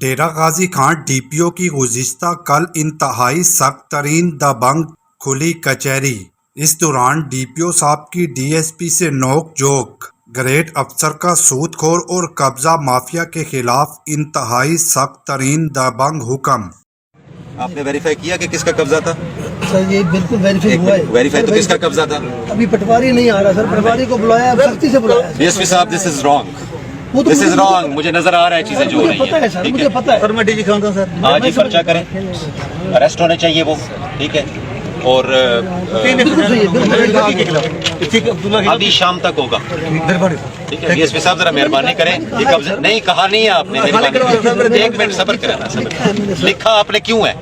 Dera Ghazi Khan D P او کی گزشتہ کل انتہائی سخت ترین دبنگ کھلی کچہری۔ اس دوران ڈی پی او صاحب کی ڈی ایس پی سے نوک جھوک، گریڈ افسر کا سود خور اور قبضہ مافیا کے خلاف انتہائی سخت ترین دبنگ حکم۔ آپ نے ویریفائی کیا کہ کس کا قبضہ تھا؟ سر یہ بالکل ویریفائی ہوا ہے۔ ویریفائی تو کس کا قبضہ تھا؟ ابھی پٹواری نہیں آ رہا سر، پٹواری کو بلایا، سختی سے بلایا۔ ڈی ایس پی صاحب دس is wrong, this is wrong, مجھے نظر آ رہا ہے چیزیں جو ہو رہی ہیں۔ سر مجھے پتہ ہے، میں ڈی جی خان تھا سر، آج ہی پرچہ کریں، اریسٹ ہونے چاہیے وہ، ٹھیک ہے، اور ابھی شام تک ہوگا، ٹھیک ہے۔ ڈی ایس پی صاحب ذرا مہربانی کریں، یہ قبضہ نہیں کہا نہیں ہے آپ نے، ایک منٹ صبر کریں نا، لکھا آپ نے کیوں ہے؟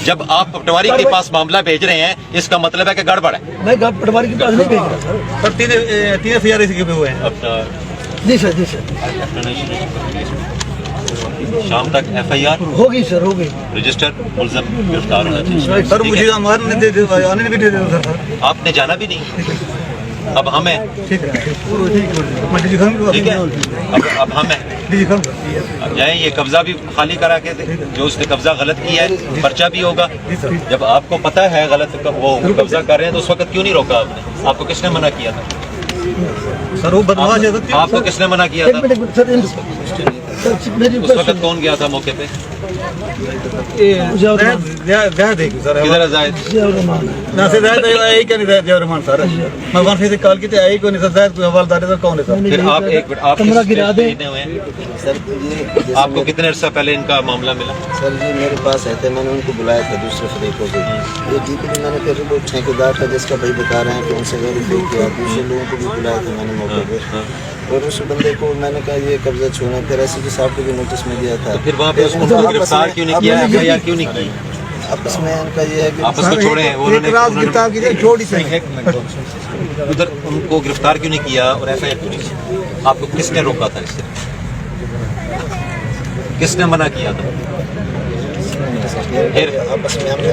جب آپ پٹواری کے پاس معاملہ بھیج رہے ہیں اس کا مطلب ہے کہ گڑبڑ ہے۔ میں پٹواری کے پاس نہیں بھیج رہا سر، تین FIR اس کے ہوئے ہیں۔ جی سر، جی سر، شام تک FIR ہوگی سر، ہوگی۔ رجسٹر، ملزم گرفتار ہونا چاہیے۔ سر مجھے آنے بھی دے دیں سر، آپ نے جانا بھی نہیں، اب ہم ہیں، ٹھیک ہے، میں ڈی جی خان کو، ٹھیک ہے، اب ہم ہیں، ڈی جی خان جائیں، یہ قبضہ بھی خالی کرا کے دیں، جو اس نے قبضہ غلط کیا ہے پرچہ بھی ہوگا۔ جب آپ کو پتہ ہے غلط وہ قبضہ کر رہے ہیں تو اس وقت کیوں نہیں روکا آپ نے؟ آپ کو کس نے منع کیا تھا؟ سر وہ بدماش ہے سر، آپ کو کس نے منع کیا ایک تھا؟ منٹ سر، اس وقت کون گیا تھا موقع پہ؟ کدھر ہے زاہد؟ ناصر زاہد آئی کیا نہیں، زاہد رحمان سر، میں وہاں سے کال کی تھی، آئی کو نہیں سر، زاہد کوئی حوالدار ہے سر، کون ہے سر؟ پھر آپ ایک منٹ، آپ کمرہ گرا دیں۔ آپ کو کتنے عرصہ پہلے ان کا معاملہ ملا؟ سر جی میرے پاس آئے تھے، میں نے ان کو بلایا تھا دوسرے فریقوں کو، یہ ڈی پی میں نے پھر وہ ٹھیکیدار تھا جس کا بھائی بتا رہے ہیں کہ ان سے ویریفائی کیا، دوسرے لوگوں کو بھی بلایا تھا میں نے موقع پہ، اور اس بندے کو میں نے کہا یہ قبضہ چھوڑنا، پھر ایس پی صاحب کو بھی نوٹس میں دیا تھا۔ پھر وہاں پہ اس کو گرفتار کیوں نہیں کیا، FIR کیوں نہیں کی؟ آپس میں ان کا یہ ہے کہ آپ اس کو چھوڑیں، انہوں نے ادھر ان کو گرفتار کیوں نہیں کیا اور FIR کیوں نہیں کیا؟ آپ کو کس نے روکا تھا؟ اس سے کس نے منع کیا تھا؟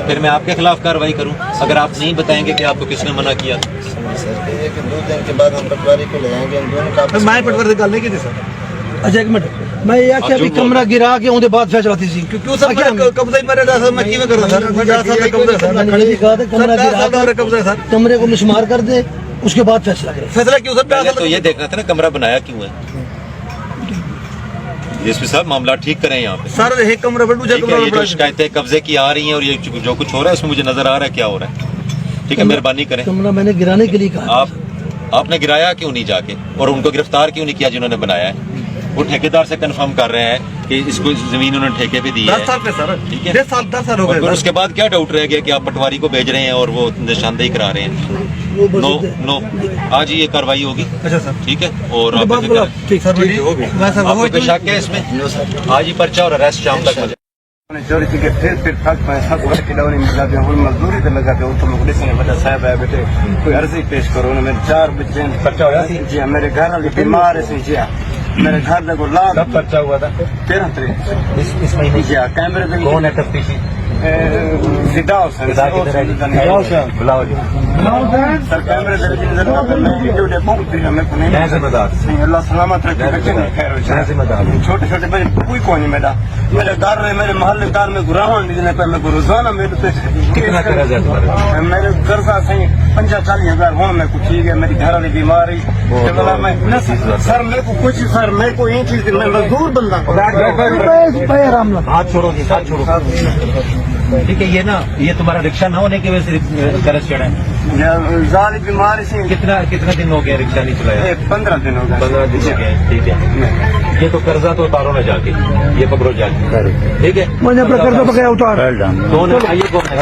پھر میں آپ کے خلاف کارروائی کروں اگر آپ نہیں بتائیں گے کہ آپ کو کس نے منع کیا تھا؟ سر یہ کہ 2 دن کے بعد ہم پٹواری کو لے آئیں گے، ان دونوں کا آپس میں پٹواری سے گل نہیں کی تھی سر۔ اچھا ایک منٹ، میں یہ آخیا بھی کمرہ گرا کے اندر بعد فیصلہ تھی سی کیوں سر قبضہ ہی میرے سر، میں کیوں کروں سر؟ میں 10 سال کا قبضہ سر، میں نے بھی کہا تھا کمرہ گرا کے قبضہ سر، کمرے کو مسمار کر دے، اس کے بعد فیصلہ کرے۔ فیصلہ کیوں سر؟ پہلے تو یہ دیکھنا تھا نا کمرہ بنایا کیوں ہے۔ ڈی ایس پی صاحب معاملہ ٹھیک کریں یہاں پہ سر، ایک کمرہ بڑھ ٹھیک ہے، یہ جو شکایتیں قبضے کی آ رہی ہیں اور یہ جو کچھ ہو رہا ہے اس میں مجھے نظر آ رہا ہے کیا ہو رہا ہے، ٹھیک ہے، مہربانی کریں۔ کمرہ میں نے گرانے کے لیے کہا، آپ نے گرایا کیوں نہیں جا کے، اور ان کو گرفتار کیوں نہیں کیا جنہوں نے بنایا ہے؟ وہ ٹھیکیدار سے کنفرم کر رہے ہیں کہ اس کو زمین انہوں نے ٹھیکے پہ دی ہے، 10 سال پہ سر، ٹھیک ہے، 10 سال ہو اور پھر گئے اس کے بعد کیا ڈاؤٹ رہ گیا کہ آپ پٹواری کو بھیج رہے ہیں اور وہ نشاندہی کرا رہے ہیں؟ نو آج ہی یہ کارروائی ہوگی، اچھا سر، ٹھیک ہے، اور آپ ٹھیک سر، آپ کو کوئی شک ہے اس میں؟ آج ہی پرچہ اور اریسٹ شام تک مجھے چوری کی پھر تھک پائے تھک ور کے ڈاؤن ملا دیا ہوں مزدوری تے لگا تے تو لوگ دسیں بڑا صاحب ہے بیٹے کوئی عرضی پیش کرو نا، میرے 4 بچے پرچہ ہوا سی جی، میرے گھر والی بیمار سی جی، میرے گھر دے کو لاکھ کب پرچہ ہوا تھا؟ 13 تاریخ اس مہینے جی، کیمرے دے کون ہے تفتیشی؟ فداؤ سن بلاؤ جی، سر کیمرے دے نظر نہ میں ویڈیو دے بہت دن میں کو نہیں ذمہ دار، اللہ سلامت رکھے بچے خیر ہو جائے، ذمہ دار، چھوٹے چھوٹے بچے کوئی کوئی نہیں، میرے گھر میں میرے محلے دار میں گراہن دینے پہ میں روزانہ میرے تے کتنا قرض ہے تمہارا؟ میرے قرضہ صحیح 35-40 ہزار ہوں، میں کچھ ٹھیک ہے، میری گھر والی بیماری سر میرے کو کچھ سر میرے کو یہ چیز میں مزدور بندہ ہاتھ چھوڑو جی، ہاتھ چھوڑو، ٹھیک ہے، یہ نا یہ تمہارا رکشہ نہ ہونے کی وجہ سے قرض چڑھا ہے؟ زیادہ بیماری سے کتنا دن ہو گیا رکشہ نہیں چلایا؟ 15 دن ہو گئے، 15 دن ہو گئے، ٹھیک ہے، یہ تو قرضہ تو اتارو نہ جا کے، یہ پکڑو جا کے، ٹھیک ہے، میں نے اپنا قرضہ پکڑا اتار۔ کون ہے یہ کون ہے؟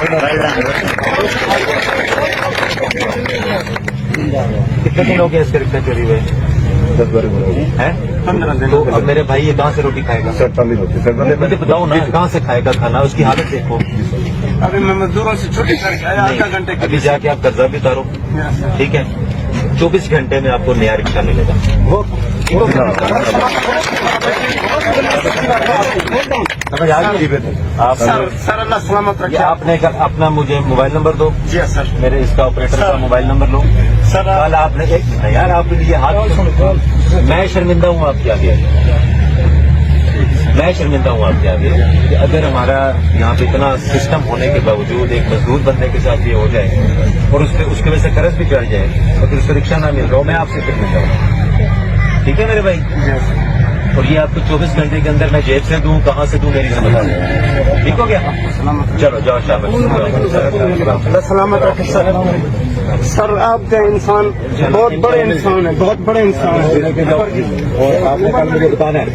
کتنے دن ہو گئے اس کے رکشہ چوری ہوئے؟ 15 دن تو اب میرے بھائی یہ کہاں سے روٹی کھائے گا؟ مجھے بتاؤ نا کہاں سے کھائے گا کھانا، اس کی حالت دیکھو۔ ابھی میں مزدوروں سے چھٹی کر کے آیا، آدھا گھنٹے ابھی جا کے آپ قرضہ بھی اتارو، ٹھیک ہے، 24 گھنٹے میں آپ کو نیا رکشہ ملے گا۔ آپ سر اللہ سلامت رکھے، آپ نے اپنا مجھے موبائل نمبر دو، جی سر، میرے اس کا آپریٹر کا موبائل نمبر لو سر، کل آپ نے ایک یار آپ کے لیے ہاتھ میں شرمندہ ہوں آپ کے آگے۔ میں شرمندہ ہوں آپ کے آگے کہ اگر ہمارا یہاں پہ اتنا سسٹم ہونے کے باوجود ایک مزدور بندے کے ساتھ یہ ہو جائے اور اس کی وجہ سے قرض بھی چڑھ جائے اور پھر اس کو رکشہ نہ مل رہا ہو، میں آپ سے پھر جاؤں. ٹھیک ہے میرے بھائی؟ اور یہ آپ کو 24 گھنٹے کے اندر میں جیب سے دوں کہاں سے دوں میری سمجھ آ جائے. ٹھیک ہو گیا؟ چلو جاؤ شاباش. اللہ سلامت رکھے سر. سر آپ کا انسان بہت بڑے انسان ہے، بہت بڑے انسان ہے. اور آپ نے کل مجھے بتانا ہے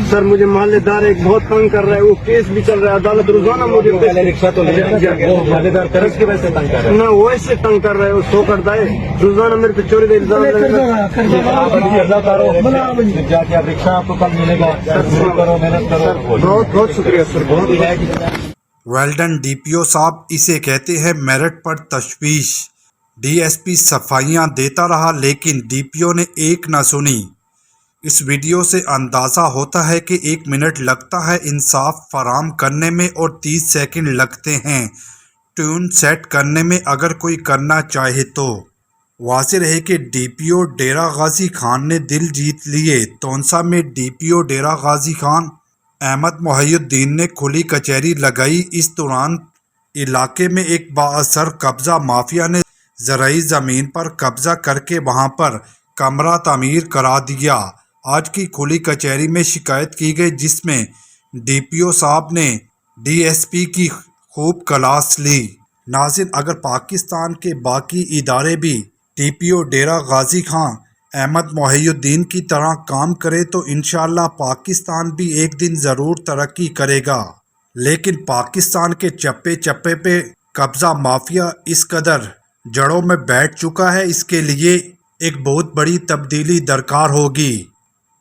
سر مجھے محلے دار ایک بہت تنگ کر رہا ہے، وہ کیس بھی چل رہا ہے، عدالت روزانہ مجھے پہلے رکشہ تو لے وہ محلے دار قرض کی وجہ سے تنگ کر رہے ہیں. نہ وہ ایسے تنگ کر رہا ہے، وہ سو کرتا ہے روزانہ میرے پہ چوری کا الزام لگا ہے. آپ اپنی عزت کرو پھر جا کے آپ رکشہ آپ کو کل ملے گا. ضرور کرو، محنت کرو. بہت بہت شکریہ سر، بہت ویلڈن ڈی پی او صاحب اسے کہتے ہیں میرٹ پر تشویش. ڈی ایس پی صفائیاں دیتا رہا لیکن ڈی پی او نے ایک نہ سنی. اس ویڈیو سے اندازہ ہوتا ہے کہ 1 منٹ لگتا ہے انصاف فراہم کرنے میں اور 30 سیکنڈ لگتے ہیں ٹیون سیٹ کرنے میں اگر کوئی کرنا چاہے تو. واضح رہے کہ ڈی پی او ڈیرہ غازی خان نے دل جیت لیے. تونسا میں ڈی پی او ڈیرہ غازی خان احمد محی الدین نے کھلی کچہری لگائی. اس دوران علاقے میں ایک بااثر قبضہ مافیا نے زرعی زمین پر قبضہ کر کے وہاں پر کمرہ تعمیر کرا دیا. آج کی کھلی کچہری میں شکایت کی گئی جس میں ڈی پی او صاحب نے ڈی ایس پی کی خوب کلاس لی. ناظرین، اگر پاکستان کے باقی ادارے بھی ڈی پی او ڈیرہ غازی خان احمد محی الدین کی طرح کام کرے تو انشاءاللہ پاکستان بھی ایک دن ضرور ترقی کرے گا. لیکن پاکستان کے چپے چپے پہ قبضہ مافیا اس قدر جڑوں میں بیٹھ چکا ہے، اس کے لیے ایک بہت بڑی تبدیلی درکار ہوگی.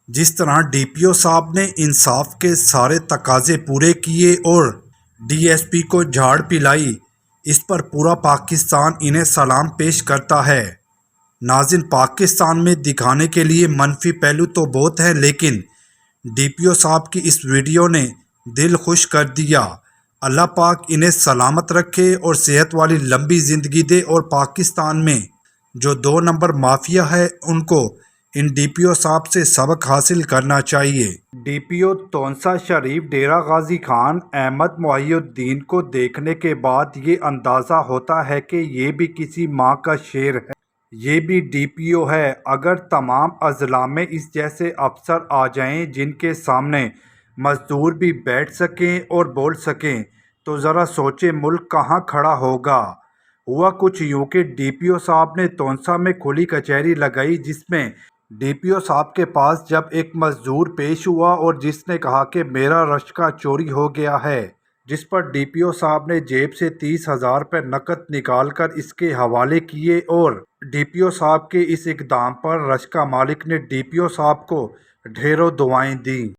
جس طرح ڈی پی او صاحب نے انصاف کے سارے تقاضے پورے کیے اور ڈی ایس پی کو جھاڑ پلائی، اس پر پورا پاکستان انہیں سلام پیش کرتا ہے. ناظرین، پاکستان میں دکھانے کے لیے منفی پہلو تو بہت ہیں لیکن ڈی پی او صاحب کی اس ویڈیو نے دل خوش کر دیا. اللہ پاک انہیں سلامت رکھے اور صحت والی لمبی زندگی دے، اور پاکستان میں جو 2 نمبر مافیا ہے ان کو ان ڈی پی او صاحب سے سبق حاصل کرنا چاہیے. ڈی پی او تونسا شریف ڈیرہ غازی خان احمد محی الدین کو دیکھنے کے بعد یہ اندازہ ہوتا ہے کہ یہ بھی کسی ماں کا شیر ہے، یہ بھی ڈی پی او ہے. اگر تمام اضلاع میں اس جیسے افسر آ جائیں جن کے سامنے مزدور بھی بیٹھ سکیں اور بول سکیں تو ذرا سوچیں ملک کہاں کھڑا ہوگا. ہوا کچھ یوں کہ ڈی پی او صاحب نے تونسا میں کھلی کچہری لگائی جس میں ڈی پی او صاحب کے پاس جب ایک مزدور پیش ہوا اور جس نے کہا کہ میرا رشقہ چوری ہو گیا ہے، جس پر ڈی پی او صاحب نے جیب سے 30,000 روپے نقد نکال کر اس کے حوالے کیے اور ڈی پی او صاحب کے اس اقدام پر رشقہ مالک نے ڈی پی او صاحب کو ڈھیروں دعائیں دیں.